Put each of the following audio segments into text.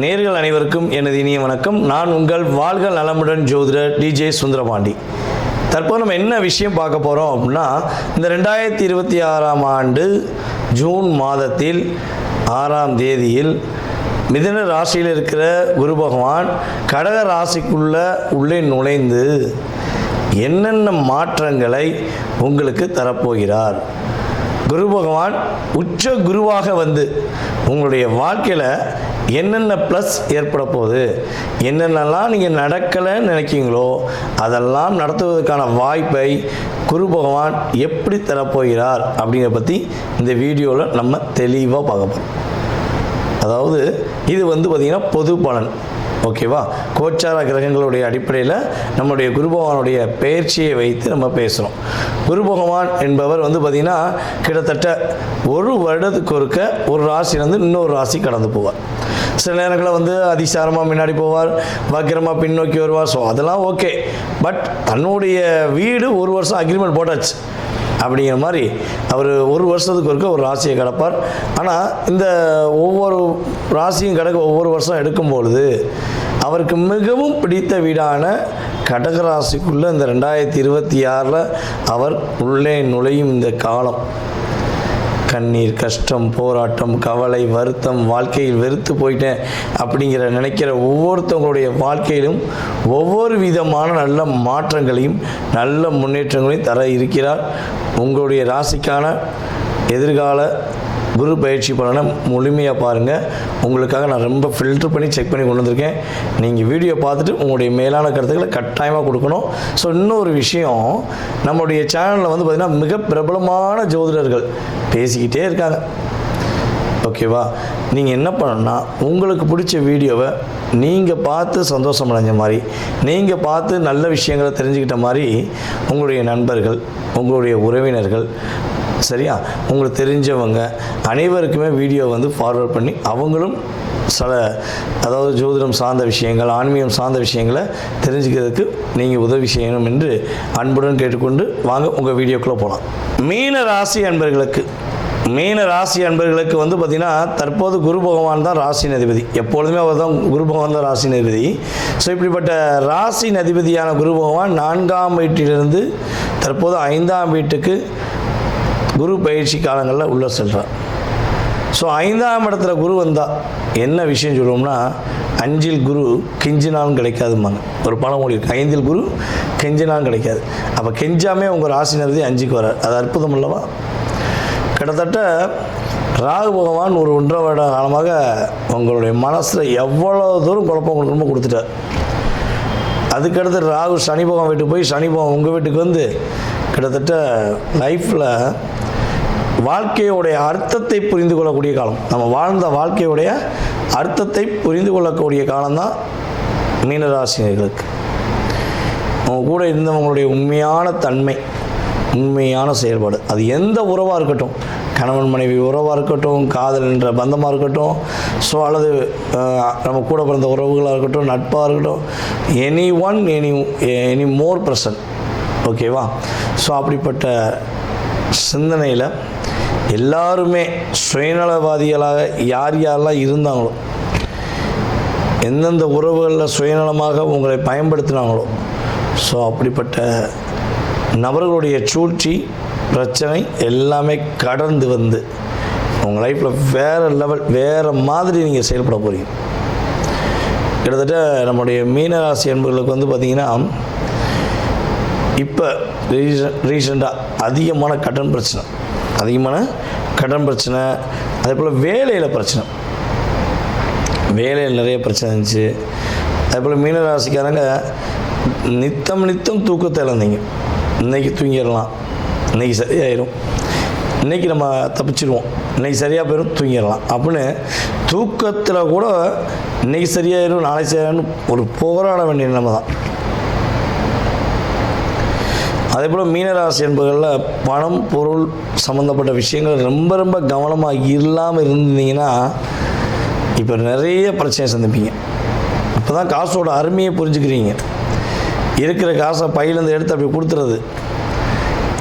நேர்கள் அனைவருக்கும் எனது இனிய வணக்கம். நான் உங்கள் வாழ்க நலமுடன் ஜோதிடர் டிஜே சுந்தரபாண்டி. தற்போது நம்ம என்ன விஷயம் பார்க்க போகிறோம் அப்படின்னா, இந்த 2026ஆம் ஆண்டு ஜூன் மாதத்தில் 6ஆம் தேதியில் மிதுன ராசியில் இருக்கிற குரு பகவான் கடக ராசிக்குள்ளே நுழைந்து என்னென்ன மாற்றங்களை உங்களுக்கு தரப்போகிறார். குரு பகவான் உச்ச குருவாக வந்து உங்களுடைய வாழ்க்கையில் என்னென்ன ப்ளஸ் ஏற்பட போகுது, என்னென்னலாம் நீங்கள் நடக்கலைன்னு நினைக்கிங்களோ அதெல்லாம் நடத்துவதற்கான வாய்ப்பை குரு பகவான் எப்படி தரப்போகிறார் அப்படிங்கிறத பற்றி இந்த வீடியோவில் நம்ம தெளிவாக பார்க்க போகிறோம். அதாவது இது பார்த்திங்கன்னா பொது பலன், ஓகேவா? கோச்சார கிரகங்களுடைய அடிப்படையில் நம்முடைய குரு பகவானுடைய பெயர்ச்சியை வைத்து நம்ம பேசுகிறோம். குரு பகவான் என்பவர் பார்த்திங்கன்னா கிட்டத்தட்ட ஒரு வருடத்துக்கு ஒருக்க ஒரு ராசியிலேருந்து இன்னொரு ராசி கடந்து போவார். சில நேரங்களில் அதிசாரமாக முன்னாடி போவார், வக்கிரமாக பின்னோக்கி வருவார். ஸோ அதெல்லாம் ஓகே. பட் தன்னுடைய வீடு ஒரு வருஷம் அக்ரிமெண்ட் போட்டாச்சு அப்படிங்கிற மாதிரி அவர் ஒரு வருஷத்துக்கு ஒருக்க ஒரு ராசியை கிடப்பார். ஆனால் இந்த ஒவ்வொரு ராசியும் கிடக்க ஒவ்வொரு வருஷம் எடுக்கும்பொழுது அவருக்கு மிகவும் பிடித்த வீடான கடகராசிக்குள்ளே இந்த 2026 அவர் உள்ளே நுழையும் இந்த காலம், கண்ணீர், கஷ்டம், போராட்டம், கவலை, வருத்தம், வாழ்க்கையில் வெறுத்து போயிட்டேன் அப்படிங்கிற நினைக்கிற ஒவ்வொருத்தவங்களுடைய வாழ்க்கையிலும் ஒவ்வொரு விதமான நல்ல மாற்றங்களையும் நல்ல முன்னேற்றங்களையும் தர இருக்கிறார். உங்களுடைய ராசிக்கான எதிர்கால குரு பயிற்சி பலனை முழுமையாக பாருங்கள். உங்களுக்காக நான் ரொம்ப ஃபில்டர் பண்ணி செக் பண்ணி கொண்டு வந்திருக்கேன். நீங்கள் வீடியோ பார்த்துட்டு உங்களுடைய மேலான கருத்துக்களை கட்டாயமாக கொடுக்கணும். ஸோ இன்னொரு விஷயம், நம்மளுடைய சேனலில் பார்த்திங்கன்னா மிக பிரபலமான ஜோதிடர்கள் பேசிக்கிட்டே இருக்காங்க, ஓகேவா? நீங்கள் என்ன பண்ணணும்னா, உங்களுக்கு பிடிச்ச வீடியோவை நீங்கள் பார்த்து சந்தோஷம் அடைஞ்ச மாதிரி, நீங்கள் பார்த்து நல்ல விஷயங்களை தெரிஞ்சுக்கிட்ட மாதிரி உங்களுடைய நண்பர்கள், உங்களுடைய உறவினர்கள், சரியா, உங்களுக்கு தெரிஞ்சவங்க அனைவருக்குமே வீடியோ ஃபார்வர்ட் பண்ணி அவங்களும் அதாவது ஜோதிடம் சார்ந்த விஷயங்கள், ஆன்மீகம் சார்ந்த விஷயங்களை தெரிஞ்சுக்கிறதுக்கு நீங்கள் உதவி செய்யணும் என்று அன்புடன் கேட்டுக்கொண்டு வாங்க உங்கள் வீடியோக்குள்ளே போகலாம். மீன ராசி அன்பர்களுக்கு பார்த்திங்கன்னா தற்போது குரு பகவான் தான் ராசியின் அதிபதி. எப்பொழுதுமே அவர் தான் குரு பகவான் தான் ராசியின் அதிபதி. ஸோ இப்படிப்பட்ட ராசியின் அதிபதியான குரு பகவான் 4ஆம் வீட்டிலிருந்து தற்போது 5ஆம் வீட்டுக்கு குரு பயிற்சி காலங்களில் உள்ள செல்கிறார். ஸோ 5ஆம் இடத்துல குரு வந்தால் என்ன விஷயம் சொல்லுவோம்னா, 5இல் குரு கெஞ்சினாலும் கிடைக்காதுமாங்க. ஒரு பழமொழி இருக்குது, 5இல் குரு கெஞ்சினாலும் கிடைக்காது. அப்போ கெஞ்சாமே உங்கள் ராசினருதி 5க்கு வரார். அது அற்புதம் அல்லவா? கிட்டத்தட்ட ராகு பகவான் ஒரு 1.5 வருட காலமாக உங்களுடைய மனசில் எவ்வளோ தூரம் குழப்பம் கொடுக்கணுமோ கொடுத்துட்டார். அதுக்கடுத்து ராகு சனி பகவான் வீட்டுக்கு போய் சனி பகவான் உங்கள் வீட்டுக்கு கிட்டத்தட்ட லைஃப்பில் வாழ்க்கையோடைய அர்த்தத்தை புரிந்து கொள்ளக்கூடிய காலம், நம்ம வாழ்ந்த வாழ்க்கையுடைய அர்த்தத்தை புரிந்து கொள்ளக்கூடிய காலம்தான் மீனராசினர்களுக்கு. அவங்க கூட இருந்தவங்களுடைய உண்மையான தன்மை, உண்மையான செயல்பாடு, அது எந்த உறவாக இருக்கட்டும், கணவன் மனைவி உறவாக இருக்கட்டும், காதல் என்ற பந்தமாக இருக்கட்டும், ஸோ அல்லது நம்ம கூட பிறந்த உறவுகளாக இருக்கட்டும், நட்பாக இருக்கட்டும், எனி மோர் பர்சன், ஓகேவா? ஸோ அப்படிப்பட்ட சிந்தனையில் எல்லாருமே சுயநலவாதிகளாக யார் யாரெல்லாம் இருந்தாங்களோ, எந்தெந்த உறவுகளில் சுயநலமாக உங்களை பயன்படுத்தினாங்களோ, ஸோ அப்படிப்பட்ட நபர்களுடைய சூழ்ச்சி, பிரச்சனை எல்லாமே கடந்து உங்கள் லைஃப்பில் வேறு லெவல், வேறு மாதிரி நீங்கள் செயல்பட போகிறீங்க. கிட்டத்தட்ட நம்முடைய மீனராசி என்பவர்களுக்கு பார்த்திங்கன்னா இப்போ ரீசெண்டாக அதிகமான கடன் பிரச்சனை, அதே போல் வேலையில் பிரச்சனை, வேலையில் நிறைய பிரச்சனை இருந்துச்சு. அதே போல் மீனராசிக்காரங்க நித்தம் தூக்கத்தை இழந்தீங்க. இன்றைக்கி தூங்கிடலாம், இன்றைக்கி சரியாயிடும், இன்றைக்கி நம்ம தப்பிச்சிடுவோம், இன்றைக்கி சரியாக போயிடும், தூங்கிடலாம் அப்படின்னு தூக்கத்தில் கூட இன்றைக்கி சரியாயிடும் நாளைக்கு சரியாயிடும் ஒரு போராட வேண்டிய நிலைமை தான். அதே போல் மீனராசி என்பவர்களில் பணம், பொருள் சம்மந்தப்பட்ட விஷயங்கள் ரொம்ப கவனமாக இல்லாமல் இருந்தீங்கன்னா இப்போ நிறைய பிரச்சனை சந்திப்பீங்க. இப்போ தான் காசோட அருமையை புரிஞ்சுக்கிறீங்க. இருக்கிற காசை பையிலேருந்து எடுத்து அப்படி கொடுத்துறது,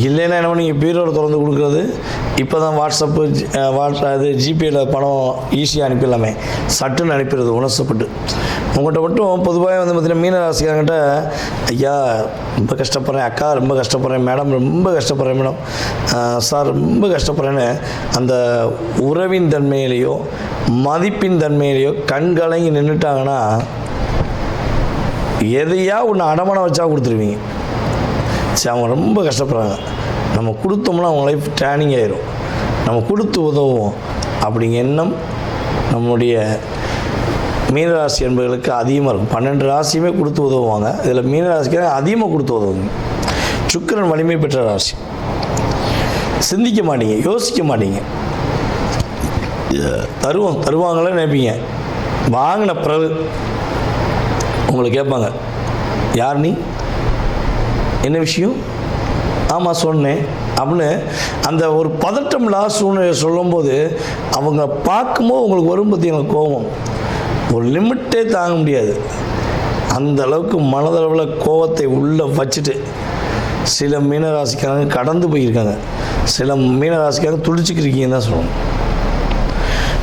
இல்லைன்னா என்ன நீங்கள் பீரோவில் திறந்து கொடுக்குறது. இப்போ தான் வாட்ஸ்அப்பு அது ஜிபேயில் பணம் ஈஸியாக அனுப்பிடலாமே, சட்டுன்னு அனுப்பிடுறது உணர்ச்சப்பட்டு. உங்கள்கிட்ட மட்டும் பொதுவாக வந்து பார்த்திங்கன்னா மீனராசிக்காரங்கிட்ட, ஐயா ரொம்ப கஷ்டப்படுறேன், அக்கா ரொம்ப கஷ்டப்படுறேன், மேடம் ரொம்ப கஷ்டப்படுறேன், மேடம் சார் ரொம்ப கஷ்டப்படுறேன்னு அந்த உறவின் தன்மையிலையோ மதிப்பின் தன்மையிலையோ கண்கலங்கி நின்றுட்டாங்கன்னா எதையா ஒன்று அடமானம் வச்சா கொடுத்துருவீங்க. சரி, அவங்க ரொம்ப கஷ்டப்படுறாங்க, நம்ம கொடுத்தோம்னா அவங்க லைஃப் டேர்னிங் ஆயிரும், நம்ம கொடுத்து உதவுவோம் அப்படிங்கிற எண்ணம் நம்முடைய மீனராசி என்பவர்களுக்கு அதிகமாக இருக்கும். 12 ராசியுமே கொடுத்து உதவுவாங்க. இதில் மீனராசிக்கு அதிகமாக கொடுத்து உதவுங்க. சுக்கிரன் வலிமை பெற்ற ராசி. சிந்திக்க மாட்டீங்க, யோசிக்க மாட்டீங்க, தருவாங்களே நினைப்பீங்க. வாங்கின பிறகு உங்களை கேட்பாங்க, யார் நீ, என்ன விஷயம், ஆமாம் சொன்னேன் அப்படின்னு அந்த ஒரு பதட்டம் சூழ்நிலை சொல்லும்போது அவங்க பார்க்கும்போது உங்களுக்கு வரும் பற்றி எனக்கு கோபம் ஒரு லிமிட்டே தாங்க முடியாது. அந்த அளவுக்கு மனதளவில் கோபத்தை உள்ளே வச்சுட்டு சில மீனராசிக்காரங்க கடந்து போயிருக்காங்க, சில மீனராசிக்காரங்க துடிச்சுக்கிருக்கீங்கன்னு தான் சொல்லணும்.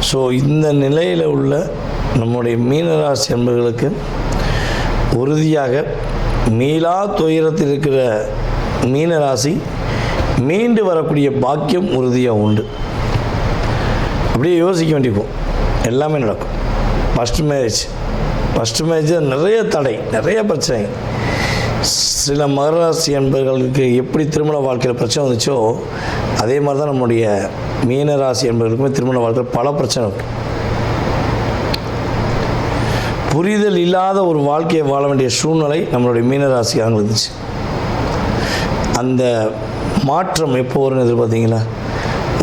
ஸோ இந்த நிலையில் உள்ள நம்முடைய மீனராசி என்பவர்களுக்கு உறுதியாக மீளா துயரத்தில் இருக்கிற மீனராசி மீண்டு வரக்கூடிய பாக்கியம் உறுதியாக உண்டு. அப்படியே யோசிக்க வேண்டியிருக்கும், எல்லாமே நடக்கும். ஃபஸ்ட்டு மேரேஜ் நிறைய தடை, நிறைய பிரச்சனை. சில மகராசி என்பவர்களுக்கு எப்படி திருமண வாழ்க்கையில் பிரச்சனை வந்துச்சோ அதே மாதிரி தான் நம்முடைய மீனராசி என்பவர்களுக்குமே திருமண வாழ்க்கையில் பல பிரச்சனை இருக்கு. புரிதல் இல்லாத ஒரு வாழ்க்கையை வாழ வேண்டிய சூழ்நிலை நம்மளுடைய மீனராசிக்காரங்க இருந்துச்சு. அந்த மாற்றம் எப்போ வரும்னு எதிர்பார்த்தீங்களா?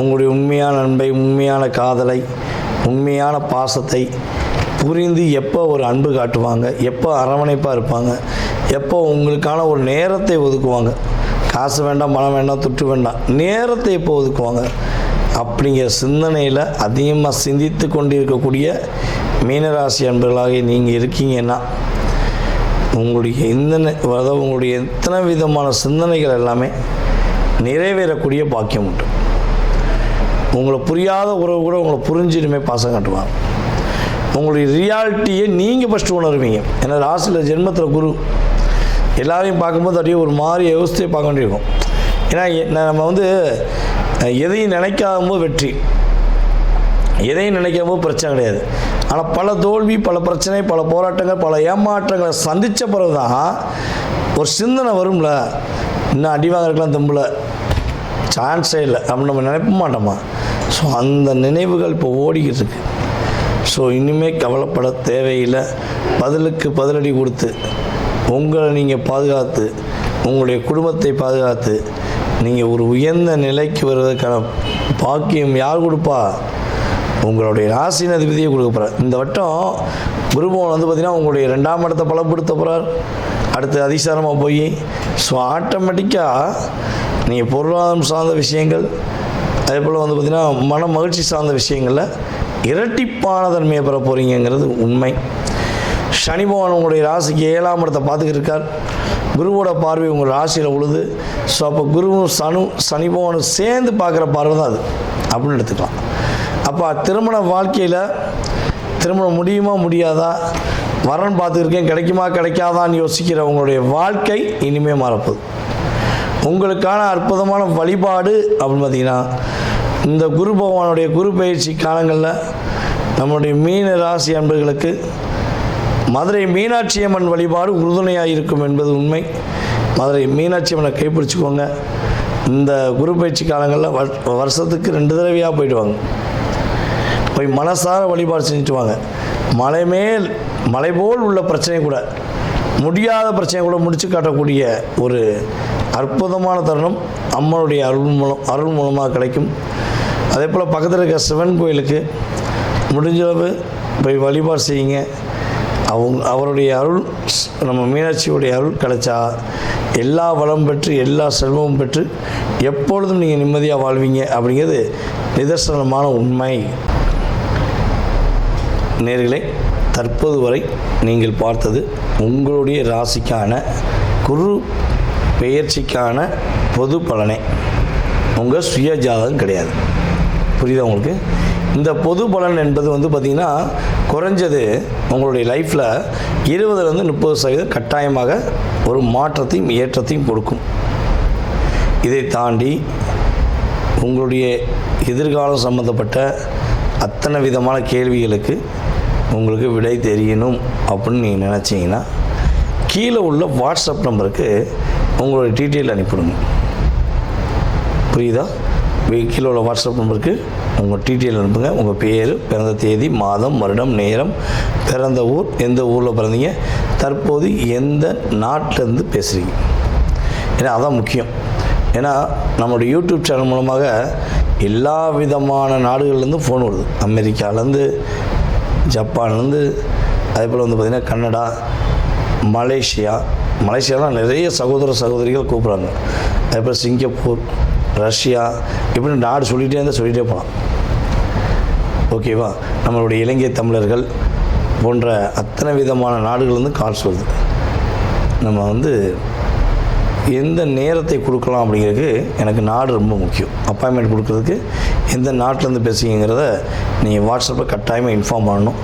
உங்களுடைய உண்மையான அன்பை, உண்மையான காதலை, உண்மையான பாசத்தை புரிந்து எப்போ ஒரு அன்பு காட்டுவாங்க, எப்போ அரவணைப்பாக இருப்பாங்க, எப்போ உங்களுக்கான ஒரு நேரத்தை ஒதுக்குவாங்க. காசு வேண்டாம், பணம் வேண்டாம், துட்டு வேண்டாம், நேரத்தை எப்போ ஒதுக்குவாங்க அப்படிங்கிற சிந்தனையில் அதிகமாக சிந்தித்து கொண்டிருக்கக்கூடிய மீனராசி அன்பர்களாக நீங்கள் இருக்கீங்கன்னா உங்களுடைய உங்களுடைய எத்தனை விதமான சிந்தனைகள் எல்லாமே நிறைவேறக்கூடிய பாக்கியம் உண்டு. உங்களை புரியாத உறவு கூட உங்களை புரிஞ்சிடுமே பாசம் காட்டுவாங்க. உங்களுடைய ரியாலிட்டியை நீங்கள் ஃபஸ்ட்டு உணர்வீங்க. ஏன்னா ராசியில் ஜென்மத்தில் குரு எல்லாரையும் பார்க்கும்போது அப்படியே ஒரு மாதிரி யோசித்தே பார்க்க வேண்டியிருக்கும். ஏன்னா நம்ம வந்து எதையும் நினைக்காதபோது வெற்றி, எதையும் நினைக்காமோ பிரச்சனை கிடையாது. ஆனால் பல தோல்வி, பல பிரச்சனை, பல போராட்டங்கள், பல ஏமாற்றங்களை சந்தித்த பிறகு தான் ஒரு சிந்தனை வரும்ல, இன்னும் அடி வாங்கறதுக்கெலாம் தெம்பில் சான்ஸே இல்லை அப்படின்னு நம்ம நினைப்ப மாட்டோமா? ஸோ அந்த நினைவுகள் இப்போ ஓடிக்கிட்டு இருக்கு. ஸோ இனிமேல் கவலைப்பட தேவையில்லை. பதிலுக்கு பதிலடி கொடுத்து உங்களை நீங்கள் பாதுகாத்து, உங்களுடைய குடும்பத்தை பாதுகாத்து நீங்கள் ஒரு உயர்ந்த நிலைக்கு வருவதற்கான பாக்கியம் யார் கொடுப்பா? உங்களுடைய ராசியின் அதிபதியை கொடுக்க போகிறார். இந்த வட்டம் குருபவன் வந்து பார்த்திங்கன்னா உங்களுடைய 2ஆம் இடத்தை பலப்படுத்த போகிறார். அடுத்து அதிசாரமாக போய் ஸோ ஆட்டோமேட்டிக்காக நீங்கள் பொருளாதாரம் சார்ந்த விஷயங்கள், அதே போல் வந்து பார்த்திங்கன்னா மன மகிழ்ச்சி சார்ந்த விஷயங்களில் இரட்டிப்பான தன்மையை பெற போகிறீங்கிறது உண்மை. சனி பகவான் உங்களுடைய ராசிக்கு 7ஆம் இடத்தை பார்த்துக்கிட்டு இருக்கார். குருவோட பார்வை உங்கள் ராசியில் உழுது. ஸோ அப்போ குருவும் சனி பகவானும் சேர்ந்து பார்க்குற பார்வை தான் அது அப்படின்னு எடுத்துக்கலாம். அப்போ திருமண வாழ்க்கையில் திருமணம் முடியுமா முடியாதா, வரன் பார்த்துருக்கேன் கிடைக்குமா கிடைக்காதான்னு யோசிக்கிற உங்களுடைய வாழ்க்கை இனிமேல் மாறப்போகுது. உங்களுக்கான அற்புதமான வழிபாடு அப்படின்னு பார்த்திங்கன்னா இந்த குரு பகவானுடைய குரு பயிற்சி காலங்களில் நம்முடைய மீன ராசி அன்பர்களுக்கு மதுரை மீனாட்சி அம்மன் வழிபாடு உறுதுணையாக இருக்கும் என்பது உண்மை. மதுரை மீனாட்சி அம்மனை கைப்பிடிச்சிக்கோங்க. இந்த குரு பயிற்சி காலங்களில் வருஷத்துக்கு 2 தடவையாக போயிடுவாங்க. போய் மனசார வழிபாடு செஞ்சுட்டு வாங்க. மலை போல் உள்ள பிரச்சனை கூட, முடியாத பிரச்சனை கூட முடிச்சு காட்டக்கூடிய ஒரு அற்புதமான தருணம் அம்மனுடைய அருள் மூலமாக கிடைக்கும். அதே போல் பக்கத்தில் இருக்க சிவன் கோயிலுக்கு முடிஞ்சளவு போய் வழிபாடு செய்யுங்க. அவருடைய அருள், நம்ம மீனாட்சியுடைய அருள் கிடைச்சா எல்லா வளம் பெற்று எல்லா செல்வமும் பெற்று எப்பொழுதும் நீங்கள் நிம்மதியாக வாழ்வீங்க அப்படிங்கிறது நிதர்சனமான உண்மை. நேர்களே, தற்போது வரை நீங்கள் பார்த்தது உங்களுடைய ராசிக்கான குரு பெயர்ச்சிக்கான பொது பலனே, உங்கள் சுய ஜாதகம் கிடையாது. புரியுதா உங்களுக்கு? இந்த பொது பலன் என்பது பார்த்திங்கன்னா குறைஞ்சது உங்களுடைய லைஃப்பில் 20-30% கட்டாயமாக ஒரு மாற்றத்தையும் ஏற்றத்தையும் கொடுக்கும். இதை தாண்டி உங்களுடைய எதிர்காலம் சம்மந்தப்பட்ட அத்தனை விதமான கேள்விகளுக்கு உங்களுக்கு விடை தெரியணும் அப்படின்னு நீங்கள் நினச்சிங்கன்னா கீழே உள்ள வாட்ஸ்அப் நம்பருக்கு உங்களுடைய டீட்டெயில் அனுப்பிவிடுங்க. புரியுதா? கீழே உள்ள வாட்ஸ்அப் நம்பருக்கு உங்கள் டீட்டெயில் அனுப்புங்க. உங்கள் பேர், பிறந்த தேதி, மாதம், வருடம், நேரம், பிறந்த ஊர், எந்த ஊரில் பிறந்தீங்க, தற்போது எந்த நாட்டிலேருந்து பேசுகிறீங்க. ஏன்னா அதான் முக்கியம். ஏன்னா நம்மளுடைய யூடியூப் சேனல் மூலமாக எல்லா விதமான நாடுகள்லேருந்து ஃபோன் வருது. அமெரிக்காவிலேருந்து, ஜப்பான்லேருந்து, அதே போல் பார்த்திங்கன்னா கனடா, மலேசியாலாம் நிறைய சகோதரிகள் கூப்பிட்றாங்க. அதே போல் சிங்கப்பூர், ரஷ்யா, இப்படி நாடு சொல்லிகிட்டே போகலாம். ஓகேவா? நம்மளுடைய இலங்கை தமிழர்கள் போன்ற அத்தனை விதமான நாடுகள்லேருந்து கால்ஸ் வருது. நம்ம எந்த நேரத்தை கொடுக்கலாம் அப்படிங்கிறதுக்கு எனக்கு நாடு ரொம்ப முக்கியம். அப்பாயின்மெண்ட் கொடுக்குறதுக்கு எந்த நாட்டிலேருந்து பேசுகிறீங்கிறத நீங்கள் வாட்ஸ்அப்பில் கட்டாயமாக இன்ஃபார்ம் பண்ணணும்.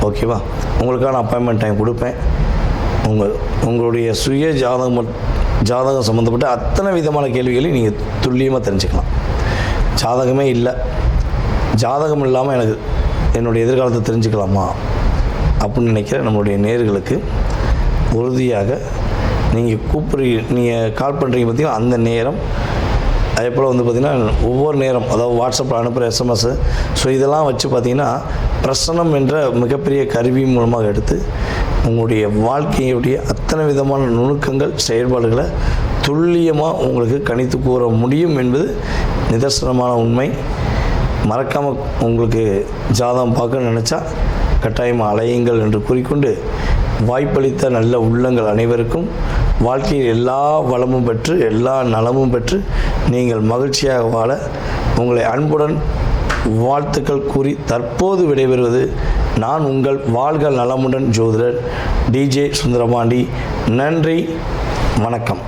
ஓகேவா? உங்களுக்கான அப்பாயின்மெண்ட் டைம் கொடுப்பேன். உங்களுடைய சுய ஜாதகம் சம்மந்தப்பட்ட அத்தனை விதமான கேள்விகளையும் நீங்கள் துல்லியமாக தெரிஞ்சுக்கலாம். ஜாதகமே இல்லை, ஜாதகம் இல்லாமல் எனக்கு என்னுடைய எதிர்காலத்தை தெரிஞ்சுக்கலாமா அப்படின்னு நினைக்கிற நம்மளுடைய நேயர்களுக்கு உறுதியாக நீங்கள் கால் பண்ணுறீங்க பார்த்தீங்கன்னா அந்த நேரம், அதே போல் பார்த்திங்கன்னா ஒவ்வொரு நேரம், அதாவது வாட்ஸ்அப்பில் அனுப்புகிற எஸ்எம்எஸ், ஸோ இதெல்லாம் வச்சு பார்த்திங்கன்னா பிரசனம் என்ற மிகப்பெரிய கருவி மூலமாக எடுத்து உங்களுடைய வாழ்க்கையுடைய அத்தனை விதமான நுணுக்கங்கள், செயல்பாடுகளை துல்லியமாக உங்களுக்கு கணித்து கூற முடியும் என்பது நிதர்சனமான உண்மை. மறக்காமல் உங்களுக்கு ஜாதகம் பார்க்க நினச்சா கட்டாயமாக அலையுங்கள் என்று கூறிக்கொண்டு, வாய்ப்பளித்த நல்ல உள்ளங்கள் அனைவருக்கும் வாழ்க்கையில் எல்லா வளமும் பெற்று எல்லா நலமும் பெற்று நீங்கள் மகிழ்ச்சியாக வாழ உங்களை அன்புடன் வாழ்த்துக்கள் கூறி தற்போது விடைபெறுவது நான் உங்கள் வாழ்க நலமுடன் ஜோதிடர் டிஜே சுந்தரபாண்டி. நன்றி, வணக்கம்.